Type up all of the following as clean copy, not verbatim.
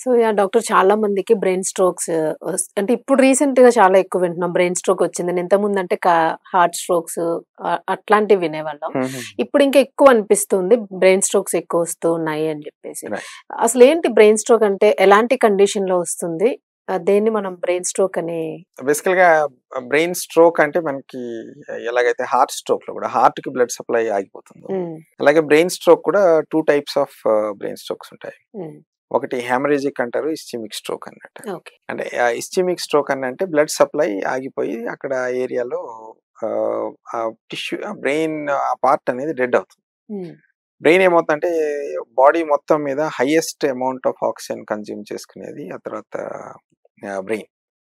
So yeah! Doctor చాలా మందికి brain strokes అంటే ఇప్పుడు రీసెంట్‌గా చాలా ఎక్కువ వింటున్నాం. బ్రెయిన్ స్ట్రోక్ వచ్చిందని. ఇంతకుముందంటే హార్ట్ స్ట్రోక్స్ అట్లాంటివి వినేవాళ్ళం. హుహు. ఇప్పుడు ఇంకా ఎక్కువ అనిపిస్తుంది. బ్రెయిన్ స్ట్రోక్స్ ఎక్కువ వస్తూ ఉన్నాయి అని జెప్పేసి. రైట్. అసలేంటి బ్రెయిన్ స్ట్రోక్ అంటే ఎలాంటి కండిషన్‌లో వస్తుంది? దేన్ని మనం బ్రెయిన్ స్ట్రోక్ అని బేసికల్‌గా బ్రెయిన్ స్ట్రోక్ అంటే మనకి ఎలాగైతే హార్ట్ స్ట్రోక్‌లో కూడా హార్ట్‌కి బ్లడ్ సప్లై ఆగిపోతుందో, హ్మ్. అలాగే బ్రెయిన్ స్ట్రోక్ కూడా 2 టైప్స్ ఆఫ్ బ్రెయిన్ స్ట్రోక్స్ ఉంటాయి. హ్మ్. ఒకటి హెమరేజిక్ అంటారు, ఇస్చెమిక్ స్ట్రోక్ అన్నట్టు. ఓకే. అంటే ఇస్చెమిక్ స్ట్రోక్ అంటే బ్లడ్ సప్లై ఆగిపోయి అక్కడ ఏరియాలో ఆ టిష్యూ బ్రెయిన్ ఆ పార్ట్ అనేది డెడ్ అవుతుంది. హ్మ్. బ్రెయిన్ ఏమవుతుందంటే బాడీ మొత్తం మీద highest amount of oxygen consume చేసుకునేది ఆ తర్వాత బ్రెయిన్.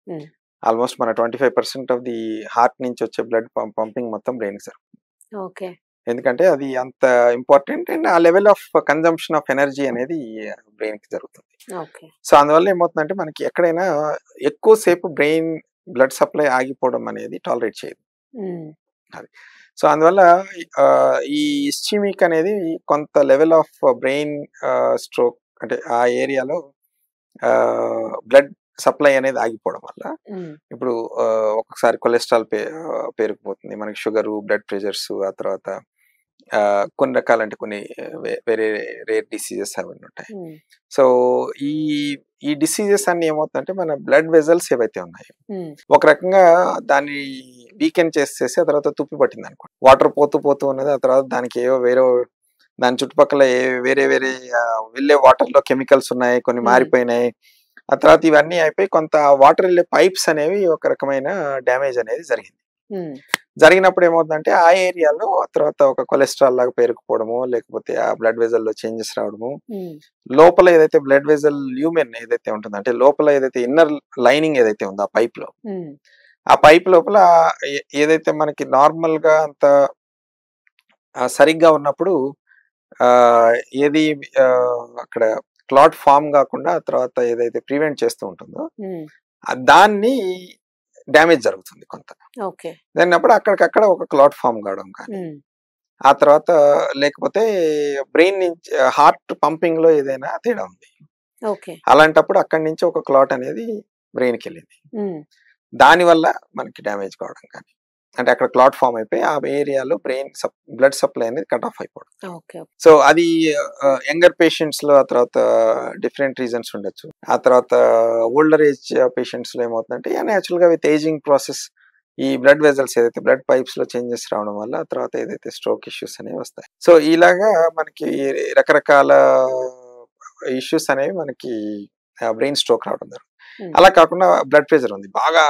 హ్మ్. ఆల్మోస్ట్ మన 25% ఆఫ్ ది హార్ట్ నుంచి వచ్చే బ్లడ్ పంపింగ్ మొత్తం బ్రెయిన్‌కి జరుగుతుంది. ఓకే. ఎందుకంటే అది అంత ఇంపార్టెంట్ అండ్ ఆ level of consumption of energy అనేది బ్రెయిన్‌కి జరుగుతుంది. ఓకే. సో, అందువల్ల ఏమవుతుందంటే మనకి ఎక్కడైనా ఎక్కువ సేపు బ్రెయిన్ బ్లడ్ సప్లై ఆగిపోవడం అనేది టాలరేట్ చేయదు. హ్మ్. అది. సో, అందువల్ల ఈ ఇస్చెమిక్ అనేది కొంత లెవెల్ ఆఫ్ బ్రెయిన్ స్ట్రోక్ అంటే ఆ ఏరియాలో బ్లడ్ సప్లై అనేది ఆగిపోవడం వల్ల హ్మ్. ఇప్పుడు ఒక్కొక్కసారి కొలెస్ట్రాల్ పేరుకుపోతుంది. మనకి షుగరు, బ్లడ్ ప్రెషర్స్ ఆ తర్వాత కొన్ని రకాలంటే కొన్ని వేరే రేర్ డిసీజెస్ అవన్నీ ఉంటాయి. హ్మ్. సో, ఈ ఈ డిసీజెస్ అన్నీ ఏమవుతుందంటే మన బ్లడ్ వెసల్స్ ఏవైతే ఉన్నాయో, హ్మ్. ఒక రకంగా దాన్ని వీకెండ్ చేసేసి ఆ తర్వాత తుప్పు పట్టిందనుకోండి. వాటర్ పోతూ పోతూ ఉన్నది. ఆ తర్వాత దానికి ఏవో వేరే దాని చుట్టుపక్కల వేరే వేరే వెళ్ళే వాటర్‌లో కెమికల్స్ ఉన్నాయి. కొన్ని హ్మ్. మారిపోయినాయి. ఆ తర్వాత ఇవన్నీ అయిపోయి కొంత వాటర్ వెళ్ళే పైప్స్ అనేవి ఒక రకమైన డ్యామేజ్ అనేది జరిగింది. హ్మ్. జరిగినప్పుడు ఏమవుతుందంటే ఆ ఏరియాలో ఆ తర్వాత ఒక కొలెస్ట్రాల్ లాగా పేరుకుపోవడమో, లేకపోతే ఆ బ్లడ్ వెసల్‌లో చేంజెస్ రావడము, హ్మ్. లోపల ఏదైతే బ్లడ్ వెసల్ ల్యూమెన్ ఏదైతే ఉంటుందో, అంటే లోపల ఏదైతే ఇన్నర్ లైనింగ్ ఏదైతే ఉందో ఆ పైప్‌లో, హ్మ్. ఆ పైప్ లోపల ఏదైతే మనకి నార్మల్‌గా అంత సరిగ్గా ఉన్నప్పుడు ఆహ్, ఏది అక్కడ క్లాట్ ఫార్మ్ గాకుండా ఆ తర్వాత ఏదైతే ప్రివెంట్ చేస్తూ ఉంటుందో, హ్మ్. దాన్ని డ్యామేజ్ జరుగుతుంది కొంత. ఓకే. జరిగినప్పుడు అక్కడికక్కడ ఒక క్లాట్ ఫార్మ్ కావడం కానీ, హ్మ్. ఆ తర్వాత లేకపోతే బ్రెయిన్ నుంచి హార్ట్ పంపింగ్‌లో ఏదైనా తేడా ఉంది. ఓకే. అలాంటప్పుడు అక్కడి నుంచి ఒక క్లాట్ అనేది బ్రెయిన్‌కెళ్ళింది. హ్మ్. దానివల్ల మనకి డ్యామేజ్ కావడం కానీ, అంటే అక్కడ క్లాట్ ఫార్మ్ అయిపోయి ఆ ఏరియాలో బ్లడ్ సప్లై అనేది కట్ ఆఫ్ అయిపోవడం. ఓకే. సో, అది యంగర్ పేషెంట్స్‌లో ఆ తర్వాత డిఫరెంట్ రీజన్స్ ఉండొచ్చు. ఆ తర్వాత ఓల్డర్ ఏజ్ పేషెంట్స్‌లో ఏమవుతుందంటే నేచురల్‌గా విత్ ఏజింగ్ ప్రాసెస్ ఈ బ్లడ్ వెసల్స్ ఏదైతే బ్లడ్ పైప్స్‌లో చేంజెస్ రావడం వల్ల ఆ తర్వాత ఏదైతే స్ట్రోక్ ఇష్యూస్ అనేవి వస్తాయి. సో, ఇలాగా మనకి రకరకాల ఇష్యూస్ అనేవి మనకి బ్రెయిన్ స్ట్రోక్ రావడం జరుగుతుంది. హ్మ్. అలా కాకుండా బ్లడ్ ప్రెషర్ ఉంది. బాగా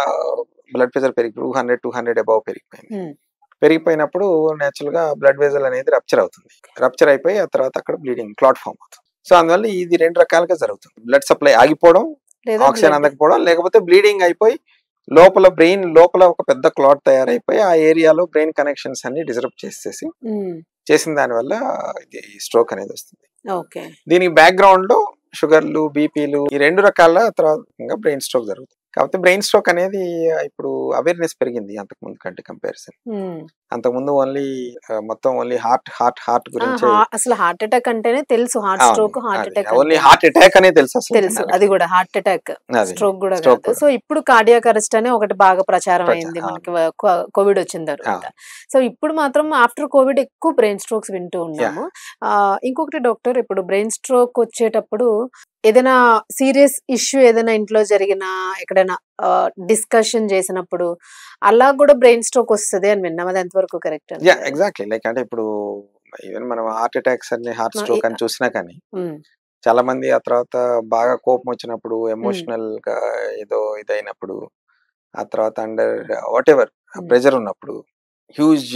బ్లడ్ ప్రెషర్ పెరిగి 200 అబోవ్ పెరిగిపోయింది. హ్మ్. పెరిగిపోయినప్పుడు నేచురల్‌గా బ్లడ్ వెసల్ అనేది రప్చర్ అవుతుంది. రప్చర్ అయిపోయి ఆ తర్వాత అక్కడ బ్లీడింగ్ క్లాట్ ఫార్మ్ అవుతుంది. సో, అందువల్ల ఇది 2 రకాలుగా జరుగుతుంది. బ్లడ్ సప్లై ఆగిపోవడం, లేదా ఆక్సిజన్ బ్లడ్ అందకపోవడం, లేకపోతే బ్లీడింగ్ అయిపోయి బ్రెయిన్ లోపల ఒక పెద్ద క్లాట్ తయారైపోయి ఆ ఏరియాలో బ్రెయిన్ కనెక్షన్స్ అన్ని డిస్టర్బ్ చేసేసి హ్మ్. చేసిన దానివల్ల ఇది స్ట్రోక్ అనేది వస్తుంది. ఓకే. దీనికి బ్యాక్‌గ్రౌండ్‌లో షుగర్‌లు, బీపీలు ఈ 2 రకాల తర్వాత బ్రెయిన్ స్ట్రోక్ జరుగుతుంది. కాకపోతే బ్రెయిన్ స్ట్రోక్ అనేది ఇప్పుడు అవేర్‌నెస్ పెరిగింది అంతకుముందు కంటే కంపారిజన్. హ్మ్. అంతకుముందు ఓన్లీ మొత్తం ఓన్లీ హార్ట్ ఆ! గురించే. అసలు హార్ట్ అటాక్ అంటేనే తెలుసు. హార్ట్ అవును. స్ట్రోక్, హార్ట్ అది అటాక్ ఓన్లీ అంటేనే. హార్ట్ అటాక్ అనే తెలుసు అసలు తెలుసు. అది జనాలకి. గూడా హార్ట్ అటాక్. అది స్ట్రోక్ గూడా స్ట్రోక్ గాదు. కూడా. సో, ఇప్పుడు కార్డియాక్ అరెస్ట్ అని ఒకటి బాగా ప్రచారం అయింది మనకి అవును. కోవిడ్ వచ్చిన తర్వాత. అవును. సో, ఇప్పుడు మాత్రం ఆఫ్టర్ కోవిడ్ ఎక్కువ బ్రెయిన్ స్ట్రోక్స్ వింటూ యాహ్! ఉన్నాము. ఇంకొకటి డాక్టర్ ఇప్పుడు బ్రెయిన్ స్ట్రోక్ వచ్చేటప్పుడు ఏదైనా సీరియస్ ఇష్యూ ఏదైనా ఇంట్లో జరిగినా, ఎక్కడైనా డిస్కషన్ చేసినప్పుడు అలా గూడా బ్రెయిన్ స్ట్రోక్ వస్తది అని విన్నాం. అది ఎంతవరకు కరెక్ట్ అంటారు? ఎగ్జాక్ట్‌లీ. లైక్ అంటే ఇప్పుడు ఈవెన్ మనం హార్ట్ అటాక్స్ అని, హార్ట్ ఆ! స్ట్రోక్ అని చూసినా కానీ హ్మ్. చాలా మంది ఆ తర్వాత బాగా కోపం వచ్చినప్పుడు, హ్మ్. ఎమోషనల్‌గా ఏదో ఇదైనప్పుడు, ఆ తర్వాత అండర్ వాటెవర్ హ్మ్. ప్రెషర్ ఉన్నప్పుడు, హ్యూజ్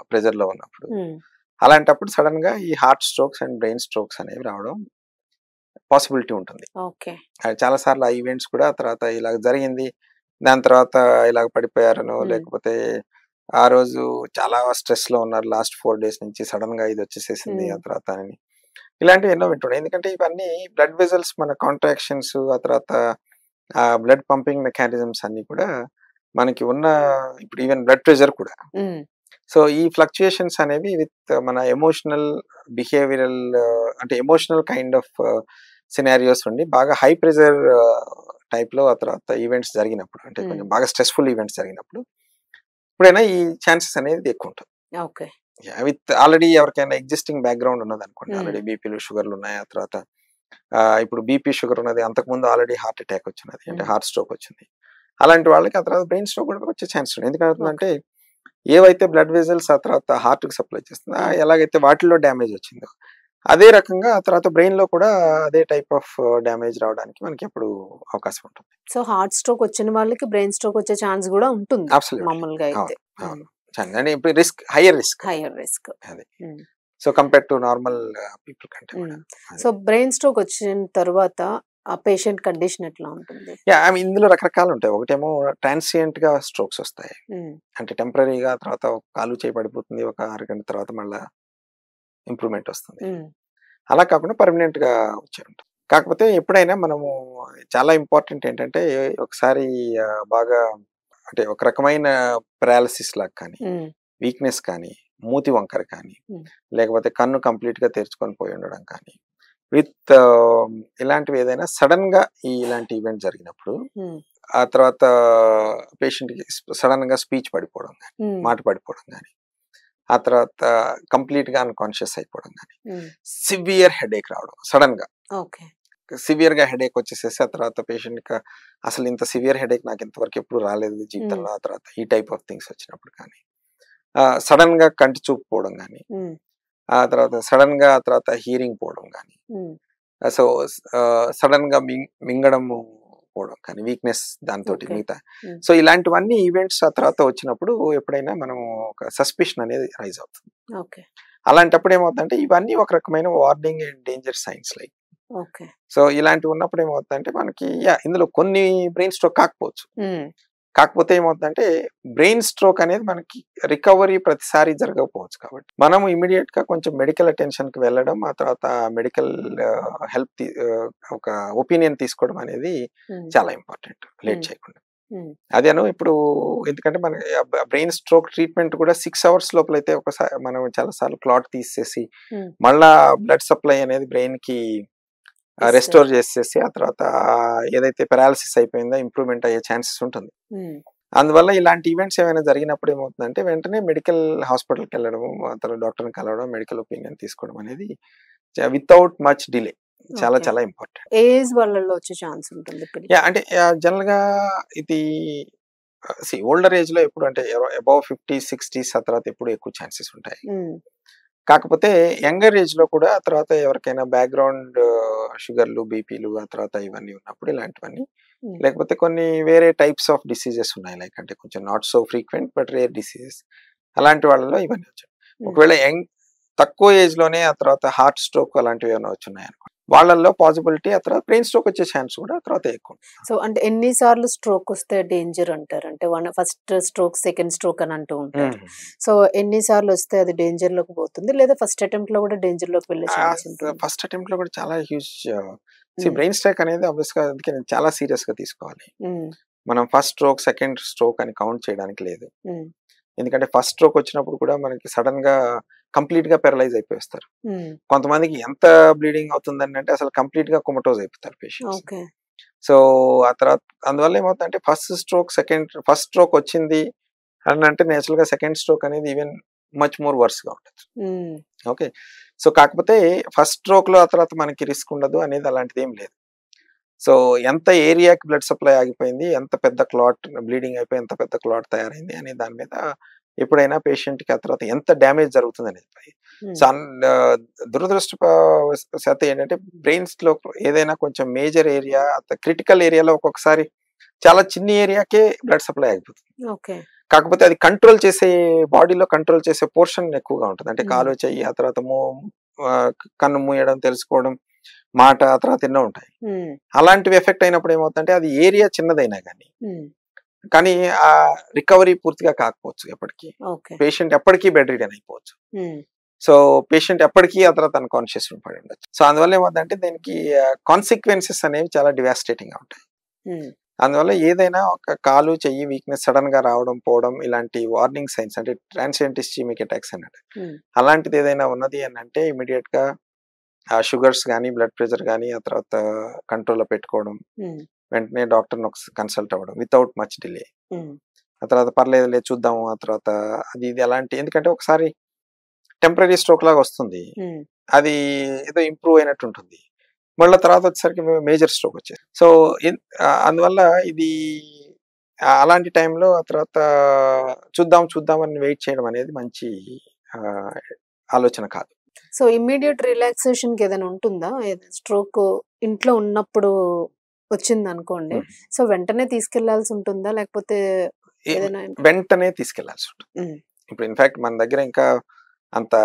ప్రెషర్‌లో ఉన్నప్పుడు, హ్మ్. అలాంటప్పుడు సడెన్‌గా ఈ heart strokes and brain strokes అనేవి రావడం పాసిబిలిటీ ఉంటుంది. ఓకే. చాలా సార్లు ఆ ఈవెంట్స్ కూడా తర్వాత ఇలాగ జరిగింది. దాని తర్వాత ఇలాగ పడిపోయారనో, హ్మ్. లేకపోతే ఆ రోజు చాలా స్ట్రెస్‌లో ఉన్నారు లాస్ట్ 4 డేస్ నుంచి సడెన్‌గా ఇదొచ్చేసేసింది హ్మ్. ఆ తర్వాత అని. ఇలాంటివి ఎన్నో వింటున్నాం. ఎందుకంటే ఇవన్నీ బ్లడ్ వెసల్స్ మన కాంట్రాక్షన్స్ ఆ తర్వాత బ్లడ్ పంపింగ్ మెకానిజమ్స్ అన్నీ కూడా మనకి ఉన్న ఇప్పుడు ఈవెన్ బ్లడ్ ప్రెషర్ కూడా. హ్మ్. సో, ఈ ఫ్లక్చుయేషన్స్ అనేవి విత్ మన ఎమోషనల్ బిహేవియరల్ అంటే ఎమోషనల్ కైండ్ ఆఫ్ సినారియోస్ ఉండి బాగా హై ప్రెజర్ టైప్ లో ఆ తర్వాత ఈవెంట్స్ జరిగినప్పుడు అంటే కొంచెం బాగా స్ట్రెస్ఫుల్ ఈవెంట్స్ జరిగినప్పుడు ఇప్పుడైనా ఈ ఛాన్సెస్ అనేది ఎక్కువ ఉంటుంది. ఓకే. విత్ ఆల్రెడీ ఎవరికైనా ఎగ్జిస్టింగ్ బ్యాక్గ్రౌండ్ ఉన్నది అనుకోండి, ఆల్రెడీ బీపీలు షుగర్లు ఉన్నాయి, ఆ తర్వాత ఇప్పుడు బీపీ షుగర్ ఉన్నది, అంతకుముందు ఆల్రెడీ హార్ట్ అటాక్ వచ్చినది అంటే హార్ట్ స్ట్రోక్ వచ్చింది, అలాంటి వాళ్ళకి ఆ తర్వాత బ్రెయిన్ స్ట్రోక్ కూడా వచ్చే ఛాన్స్ ఉంది. ఎందుకంటే ఏవైతే బ్లడ్ వెజల్స్ ఆ తర్వాత హార్ట్ కి సప్లై చేస్తుందో ఎలాగైతే వాటిల్లో డ్యామేజ్ వచ్చిందో అదే రకంగా ఆ తర్వాత బ్రెయిన్ లో కూడా అదే టైప్ ఆఫ్ డ్యామేజ్ రావడానికి మనకి ఎప్పుడు అవకాశం ఉంటుంది. సో హార్ట్ స్ట్రోక్ వచ్చిన వాళ్ళకి బ్రెయిన్ స్ట్రోక్ వచ్చే ఛాన్స్ కూడా ఉంటుంది మామూలుగా అయితే. అంటే ఇప్పుడు హైయర్ రిస్క్ అది. So compare to normal people కంటే. సో బ్రెయిన్ స్ట్రోక్ వచ్చిన తర్వాత ఆ పేషెంట్ కండిషన్ ఎట్లా ఉంటుంది? ఇందులో రకరకాలు ఉంటాయి. ఒకటేమో ట్రాన్సియంట్ గా స్ట్రోక్స్ వస్తాయి, అంటే టెంపరీగా తర్వాత కాలు చేయి పడిపోతుంది, ఒక అరగంట తర్వాత మళ్ళా ఇంప్రూవ్మెంట్ వస్తుంది. అలా కాకుండా పర్మనెంట్ గా వచ్చే ఉంటుంది. కాకపోతే ఎప్పుడైనా మనము చాలా ఇంపార్టెంట్ ఏంటంటే ఒకసారి బాగా అంటే ఒక రకమైన పారాలిసిస్ లాగా కానీ, వీక్నెస్ కానీ, మూతి వంకర కానీ, లేకపోతే కన్ను కంప్లీట్ గా తెరుచుకొని పోయి ఉండడం కానీ, విత్ ఇలాంటివి ఏదైనా సడన్ గా ఇలాంటి ఈవెంట్ జరిగినప్పుడు ఆ తర్వాత పేషెంట్ కి సడన్ గా స్పీచ్ పడిపోవడం కానీ, మాట పడిపోవడం కానీ, ఆ తర్వాత కంప్లీట్ గా అన్కాన్షియస్ అయిపోవడం కానీ, సివియర్ హెడేక్ రావడం సడన్ గా, సివియర్ గా హెడేక్ వచ్చేసేసి ఆ తర్వాత పేషెంట్ కి అసలు ఇంత సివియర్ హెడేక్ నాకు ఇంతవరకు ఎప్పుడు రాలేదు జీవితంలో, ఆ తర్వాత ఈ టైప్ ఆఫ్ థింగ్స్ వచ్చినప్పుడు కానీ, సడన్ గా కంటి చూపు పోవడం కానీ, ఆ తర్వాత సడన్ గా ఆ తర్వాత హీరింగ్ పోవడం కానీ, సో సడన్ గా మింగడం పోవడం కానీ, వీక్నెస్ దాంతో మిగతా. సో ఇలాంటివన్నీ ఈవెంట్స్ ఆ తర్వాత వచ్చినప్పుడు ఎప్పుడైనా మనం ఒక సస్పిషన్ అనేది రైజ్ అవుతుంది. అలాంటప్పుడు ఏమవుతుందంటే ఇవన్నీ ఒక రకమైన warning and danger science like. So ఇలాంటివి ఉన్నప్పుడు ఏమవుతుందంటే మనకి ఇందులో కొన్ని బ్రెయిన్ స్ట్రోక్ కాకపోవచ్చు, కాకపోతే ఏమవుతుందంటే బ్రెయిన్ స్ట్రోక్ అనేది మనకి రికవరీ ప్రతిసారి జరగకపోవచ్చు. కాబట్టి మనం ఇమీడియట్ గా కొంచెం మెడికల్ అటెన్షన్ కి వెళ్ళడం, ఆ తర్వాత మెడికల్ హెల్ప్ ఒక ఒపీనియన్ తీసుకోవడం అనేది చాలా ఇంపార్టెంట్, లేట్ చేయకుండా. అదేను ఇప్పుడు ఎందుకంటే మన బ్రెయిన్ స్ట్రోక్ ట్రీట్మెంట్ కూడా 6 hours లోపల అయితే ఒకసారి మనం చాలా సార్లు క్లాట్ తీసేసి మళ్ళా బ్లడ్ సప్లై అనేది బ్రెయిన్ కి రెస్టోర్ చేసేసి ఆ తర్వాత ఏదైతే పారాలిసిస్ అయిపోయిందో ఇంప్రూవ్మెంట్ అయ్యే ఛాన్సెస్ ఉంటుంది. అందువల్ల ఇలాంటి ఈవెంట్స్ ఏమైనా జరిగినప్పుడు ఏమవుతుందంటే వెంటనే మెడికల్ హాస్పిటల్కి వెళ్ళడం, ఆ తర్వాత డాక్టర్ని కలవడం, మెడికల్ ఒపీనియన్ తీసుకోవడం అనేది వితౌట్ మచ్ డిలే చాలా చాలా ఇంపార్టెంట్. ఏజ్ వాళ్ళలో వచ్చే ఛాన్స్ ఉంటుంది అంటే జనరల్ గా ఇది ఓల్డర్ ఏజ్ లో ఎప్పుడు అంటే అబౌవ్ 50s 60s ఆ తర్వాత ఎప్పుడు ఎక్కువ ఛాన్సెస్ ఉంటాయి. కాకపోతే యంగర్ ఏజ్ లో కూడా ఆ తర్వాత ఎవరికైనా బ్యాక్గ్రౌండ్ షుగర్లు, బీపీలు ఆ తర్వాత ఇవన్నీ ఉన్నప్పుడు ఇలాంటివన్నీ, లేకపోతే కొన్ని వేరే టైప్స్ ఆఫ్ డిసీజెస్ ఉన్నాయి లైక్ అంటే కొంచెం not so frequent but rare diseases, అలాంటి వాళ్ళలో ఇవన్నీ వచ్చాయి. ఒకవేళ తక్కువ ఏజ్ లోనే ఆ తర్వాత హార్ట్ స్ట్రోక్ అలాంటివి ఏమైనా వచ్చున్నాయి అనుకోండి, వాళ్ళల్లో పాసిబిలిటీ ఆ తర్వాత బ్రెయిన్ స్ట్రోక్ వచ్చే ఛాన్స్ కూడా ఆ తర్వాత ఎక్కువ. సో అంటే ఎన్నిసార్లు స్ట్రోక్ వస్తే డేంజర్ అంటారు? అంటే ఫస్ట్ స్ట్రోక్, సెకండ్ స్ట్రోక్ అని అంటూ ఉంటారు. సో ఎన్నిసార్లు వస్తే అది డేంజర్ లోకి పోతుంది, లేదా ఫస్ట్ అటెంప్ట్ లో కూడా డేంజర్ లోకి వెళ్ళే ఛాన్స్ ఉంటుంది? ఫస్ట్ అటెంప్ట్ లో కూడా చాలా హ్యూజ్ బ్రెయిన్ స్ట్రోక్ అనేది ఆబ్వియస్ గా అందుకే చాలా సీరియస్ గా తీసుకోవాలి. మనం ఫస్ట్ స్ట్రోక్, సెకండ్ స్ట్రోక్ అని కౌంట్ చేయడానికి లేదు. ఎందుకంటే ఫస్ట్ స్ట్రోక్ వచ్చినప్పుడు కూడా మనకి సడన్ గా కంప్లీట్ గా పెరలైజ్ అయిపోయిస్తారు. కొంతమందికి ఎంత బ్లీడింగ్ అవుతుందని అంటే అసలు కంప్లీట్ గా కొమటోజ్ అయిపోతారు పేషెంట్స్. సో ఆ తర్వాత అందువల్ల ఏమవుతుందంటే ఫస్ట్ స్ట్రోక్ వచ్చింది అని అంటే నేచురల్ గా సెకండ్ స్ట్రోక్ అనేది ఈవెన్ మచ్ మోర్ వర్స్ గా ఉంటుంది. ఓకే, సో కాకపోతే ఫస్ట్ స్ట్రోక్ లో ఆ తర్వాత మనకి రిస్క్ ఉండదు అనేది అలాంటిది ఏం లేదు. సో ఎంత ఏరియాకి బ్లడ్ సప్లై ఆగిపోయింది, ఎంత పెద్ద క్లాట్ బ్లీడింగ్ అయిపోయి ఎంత పెద్ద క్లాట్ తయారైంది అనే దాని మీద ఎప్పుడైనా పేషెంట్ కి ఆ తర్వాత ఎంత డ్యామేజ్ జరుగుతుంది అనేది. సో దురదృష్టవశాత్తు ఏంటంటే బ్రెయిన్స్ లో ఏదైనా కొంచెం మేజర్ ఏరియా, క్రిటికల్ ఏరియాలో ఒక్కొక్కసారి చాలా చిన్న ఏరియాకే బ్లడ్ సప్లై ఆగిపోతుంది. కాకపోతే అది కంట్రోల్ చేసే బాడీలో కంట్రోల్ చేసే పోర్షన్ ఎక్కువగా ఉంటుంది. అంటే కాలు, చెయ్యి, ఆ తర్వాత కన్ను మూయడం, తెలుసుకోవడం, మాట, ఆ తర్వాత ఎన్నో ఉంటాయి. అలాంటివి ఎఫెక్ట్ అయినప్పుడు ఏమవుతుందంటే అది ఏరియా చిన్నదైనా కానీ ఆ రికవరీ పూర్తిగా కాకపోవచ్చు. ఎప్పటికీ పేషెంట్ ఎప్పటికీ బెడ్ రిడన్ అయిపోవచ్చు. సో పేషెంట్ ఎప్పటికీ ఆ తర్వాత అన్కాన్షియస్ పడి ఉండొచ్చు. సో అందువల్ల ఏమవుతుందంటే దీనికి కాన్సిక్వెన్సెస్ అనేవి చాలా డివాస్టేటింగ్ గా ఉంటాయి. అందువల్ల ఏదైనా ఒక కాలు, చెయ్యి వీక్నెస్ సడన్ గా రావడం, పోవడం ఇలాంటి వార్నింగ్ సైన్స్ అంటే ట్రాన్సియంట్ ఇస్కెమిక్ అటాక్స్ అన్నట్టు అలాంటిది ఏదైనా ఉన్నది అని అంటే ఇమీడియట్ గా ఆ షుగర్స్ కానీ బ్లడ్ ప్రెషర్ కానీ ఆ తర్వాత కంట్రోల్లో పెట్టుకోవడం, వెంటనే డాక్టర్ని కన్సల్ట్ అవ్వడం వితౌట్ మచ్ డిలే. ఆ తర్వాత పర్లేదులే చూద్దాము, ఆ తర్వాత అది ఇది అలాంటి, ఎందుకంటే ఒకసారి టెంపరీ స్ట్రోక్ లాగా వస్తుంది, అది ఏదో ఇంప్రూవ్ అయినట్టు ఉంటుంది, మళ్ళీ తర్వాత వచ్చేసరికి మేజర్ స్ట్రోక్ వచ్చేది. సో అందువల్ల ఇది అలాంటి టైంలో ఆ తర్వాత చూద్దాం చూద్దాం అని వెయిట్ చేయడం అనేది మంచి ఆలోచన కాదు. సో ఇమ్మీడియట్ రిలాక్సేషన్ కి ఏదైనా ఉంటుందా? స్ట్రోక్ ఇంట్లో ఉన్నప్పుడు వచ్చింది అనుకోండి, సో వెంటనే తీసుకెళ్లాల్సి ఉంటుందా, లేకపోతే ఏదైనా వెంటనే తీసుకెళ్లాల్సి ఉంటుంది. ఇప్పుడు ఇన్ఫాక్ట్ మన దగ్గర ఇంకా అంత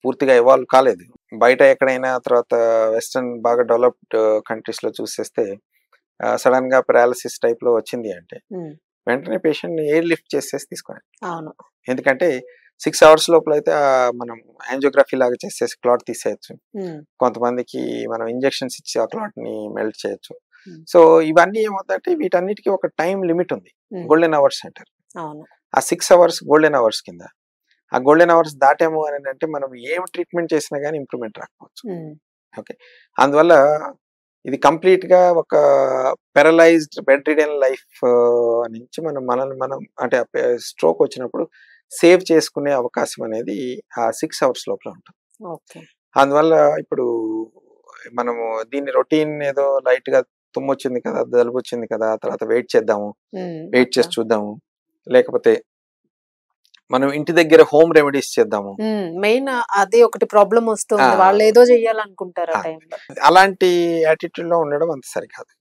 పూర్తిగా ఇవాల్వ్ కాలేదు. బయట ఎక్కడైనా తర్వాత వెస్టర్న్ బాగా డెవలప్డ్ కంట్రీస్ లో చూసేస్తే సడన్ గా పారాలిసిస్ టైప్ లో వచ్చింది అంటే వెంటనే పేషెంట్ ని ఎయిర్ లిఫ్ట్ చేసేసి తీసుకోండి. ఎందుకంటే 6 hours లోపల అయితే మనం యాంజియోగ్రఫీ లాగా చేసేసి క్లాట్ తీసేయచ్చు. కొంతమందికి మనం ఇంజెక్షన్స్ ఇచ్చి ఆ క్లాట్ ని మెల్ట్ చేయొచ్చు. సో ఇవన్నీ ఏమవుతాయంటే వీటన్నిటికీ ఒక టైం లిమిట్ ఉంది, గోల్డెన్ అవర్స్ అంటారు. ఆ 6 hours గోల్డెన్ అవర్స్ కింద. ఆ గోల్డెన్ అవర్స్ దాటేమో అని అంటే మనం ఏం ట్రీట్మెంట్ చేసినా కానీ ఇంప్రూవ్మెంట్ రాకపోవచ్చు. ఓకే, అందువల్ల ఇది కంప్లీట్ గా ఒక పెరలైజ్డ్ బెడ్ రిడెన్ లైఫ్ నుంచి మనల్ని మనం అంటే స్ట్రోక్ వచ్చినప్పుడు సేవ్ చేసుకునే అవకాశం అనేది ఆ 6 hours లోపల ఉంటుంది. అందువల్ల ఇప్పుడు మనము దీన్ని రొటీన్ ఏదో లైట్ గా తుమ్మొచ్చింది కదా, జలుబు వచ్చింది కదా, తర్వాత వెయిట్ చేద్దాము, వెయిట్ చేసి చూద్దాము, లేకపోతే మనం ఇంటి దగ్గర హోమ్ రెమెడీస్ చేద్దాము, మెయిన్ అది ఒకటి ప్రాబ్లం వస్తుంది, వాళ్ళు ఏదో చెయ్యాలనుకుంటారు. అలాంటి యాటిట్యూడ్ లో ఉండడం అంత సరికాదు.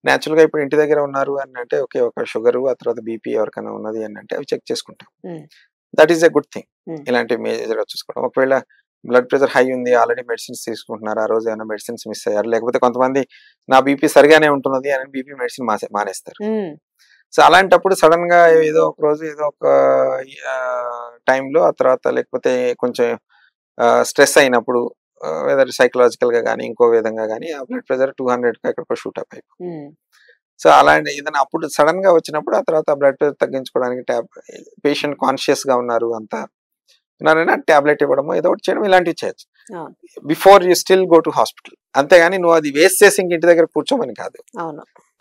నేచురల్ గా ఇప్పుడు ఇంటి దగ్గర ఉన్నారు అని అంటే ఓకే, ఒక షుగర్ ఆ తర్వాత బీపీ ఎవరికైనా ఉన్నది అని అంటే అవి చెక్ చేసుకుంటాం, that is a good thing. ఇలాంటి మేజర్ గా చూసుకోవడం. ఒకవేళ బ్లడ్ ప్రెషర్ హై ఉంది, ఆల్రెడీ మెడిసిన్స్ తీసుకుంటున్నారు, ఆ రోజు ఏమైనా మెడిసిన్స్ మిస్ అయ్యారు, లేకపోతే కొంతమంది నా బీపీ సరిగానే ఉంటున్నది అని బీపీ మెడిసిన్ మానేస్తారు. సో అలాంటప్పుడు సడన్ గా ఏదో ఒక రోజు ఏదో ఒక టైంలో ఆ తర్వాత లేకపోతే కొంచెం స్ట్రెస్ అయినప్పుడు వెదర్ సైకలాజికల్ గా కానీ ఇంకో విధంగా కానీ ఆ బ్లడ్ ప్రెషర్ 200 ఎక్కడికో షూట్ అప్ అయిపోయింది. సో అలాంటి ఏదైనా అప్పుడు సడన్ గా వచ్చినప్పుడు ఆ తర్వాత బ్లడ్ ప్రెషర్ తగ్గించుకోవడానికి పేషెంట్ కాన్షియస్ గా ఉన్నారు అంతా ఉన్నారైనా టాబ్లెట్ ఇవ్వడము ఏదో ఒకటి చేయడం ఇలాంటివి చేయొచ్చు before you still go to hospital. అంతేగాని నువ్వు అది వేస్ట్ చేసి ఇంటి దగ్గర కూర్చోమని కాదు,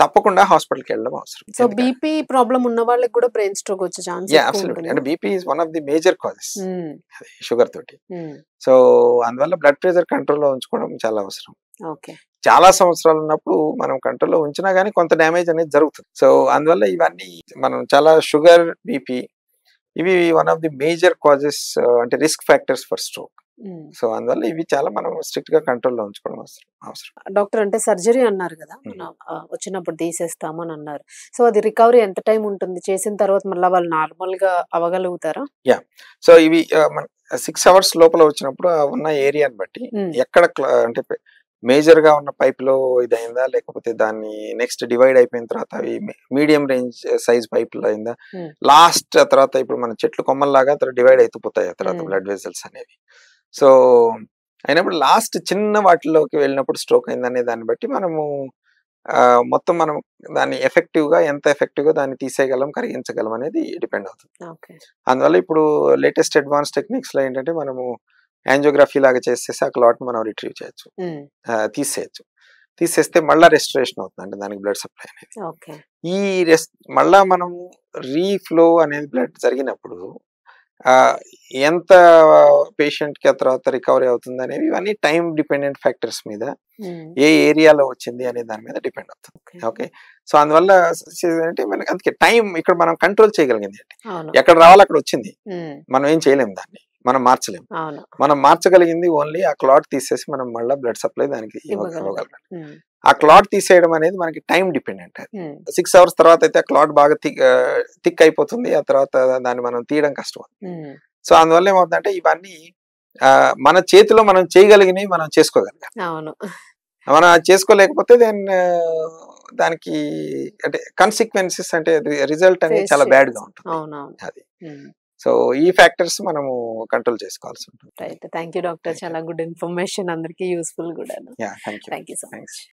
తప్పకుండా హాస్పిటల్కి వెళ్ళడం అవసరం. సో బీపీ ప్రాబ్లం ఉన్న వాళ్ళకి కూడా బ్రెయిన్ స్ట్రోక్ వచ్చే ఛాన్స్ అబ్సల్యూట్లీ. అంటే BP is one of the major causes sugar తోటి. సో అందువల్ల బ్లడ్ ప్రెషర్ కంట్రోల్లో ఉంచుకోవడం చాలా అవసరం. చాలా సంవత్సరాలు ఉన్నప్పుడు మనం కంట్రోల్లో ఉంచినా గానీ కొంత డ్యామేజ్ అనేది జరుగుతుంది. సో అందువల్ల ఇవన్నీ మనం చాలా షుగర్, బీపీ ఇవి one of the major causes అంటే risk factors for stroke. So అందువల్ల ఇవి చాలా మనం స్ట్రిక్ట్ గా కంట్రోల్లో ఉంచుకోవడం అవసరం. డాక్టర్ అంటే సర్జరీ అన్నారు కదా, వచ్చినప్పుడు తీసేస్తాము అని అన్నారు. సో అది రికవరీ ఎంత టైం ఉంటుంది? చేసిన తర్వాత మళ్ళీ వాళ్ళు నార్మల్ గా అవ్వగలుగుతారా? సో ఇవి 6 hours లోపల వచ్చినప్పుడు ఉన్న ఏరియాని బట్టి ఎక్కడ అంటే మేజర్ గా ఉన్న పైప్ లో ఇదైందా, లేకపోతే దాన్ని నెక్స్ట్ డివైడ్ అయిపోయిన తర్వాత అవి మీడియం రేంజ్ సైజ్ పైప్ లో అయిందా, లాస్ట్ తర్వాత ఇప్పుడు మన చెట్లు కొమ్మల్లాగా డివైడ్ అయిపోతాయి ఆ తర్వాత బ్లడ్ వెజల్స్ అనేవి. సో అయినప్పుడు లాస్ట్ చిన్న వాటిలోకి వెళ్ళినప్పుడు స్ట్రోక్ అయిందనే దాన్ని బట్టి మనము మొత్తం మనం దాన్ని ఎంత ఎఫెక్టివ్ గా దాన్ని తీసేయగలం, కరిగించగలం అనేది డిపెండ్ అవుతుంది. అందువల్ల ఇప్పుడు లేటెస్ట్ అడ్వాన్స్ టెక్నిక్స్ లో ఏంటంటే మనము యాంజియోగ్రఫీ లాగా చేసేసి ఆ క్లాట్ మనం రిట్రీవ్ చేయొచ్చు, తీసేస్తే మళ్ళా రెస్టరేషన్ అవుతుంది, అంటే దానికి బ్లడ్ సప్లై అనేది. ఈ మళ్ళా మనం రీఫ్లో అనేది బ్లడ్ జరిగినప్పుడు ఎంత పేషెంట్ కి ఆ తర్వాత రికవరీ అవుతుంది అనేవి ఇవన్నీ టైం డిపెండెంట్ ఫ్యాక్టర్స్ మీద, ఏ ఏరియాలో వచ్చింది అనే దాని మీద డిపెండ్ అవుతుంది. ఓకే, సో అందువల్ల అంటే మనకి అందుకే టైం ఇక్కడ మనం కంట్రోల్ చేయగలిగింది అంటే ఎక్కడ రావాలి అక్కడ వచ్చింది, మనం ఏం చేయలేము, దాన్ని మనం మార్చలేము. మనం మార్చగలిగింది ఓన్లీ ఆ క్లాట్ తీసేసి మనం మళ్ళీ బ్లడ్ సప్లై దానికి ఇవ్వగలం. ఆ క్లాట్ తీసేయడం అనేది మనకి టైం డిపెండెంట్. 6 hours తర్వాత అయితే ఆ క్లాట్ బాగా థిక్ అయిపోతుంది, ఆ తర్వాత దాన్ని మనం తీయడం కష్టం. సో అందువల్ల ఏమవుతుందంటే ఇవన్నీ మన చేతిలో మనం చేయగలిగినవి మనం చేసుకోగలిగాం. మనం చేసుకోలేకపోతే దానికి కంటే కాన్సిక్వెన్సెస్ అంటే రిజల్ట్ అనేది చాలా బ్యాడ్ గా ఉంటుంది. అది సో ఈ ఫ్యాక్టర్స్ మనము కంట్రోల్ చేసుకోవాల్సి ఉంటుంది. థ్యాంక్ యూ డాక్టర్, చాలా గుడ్ ఇన్ఫర్మేషన్, అందరికీ యూస్ఫుల్ కూడా. Thank you so much.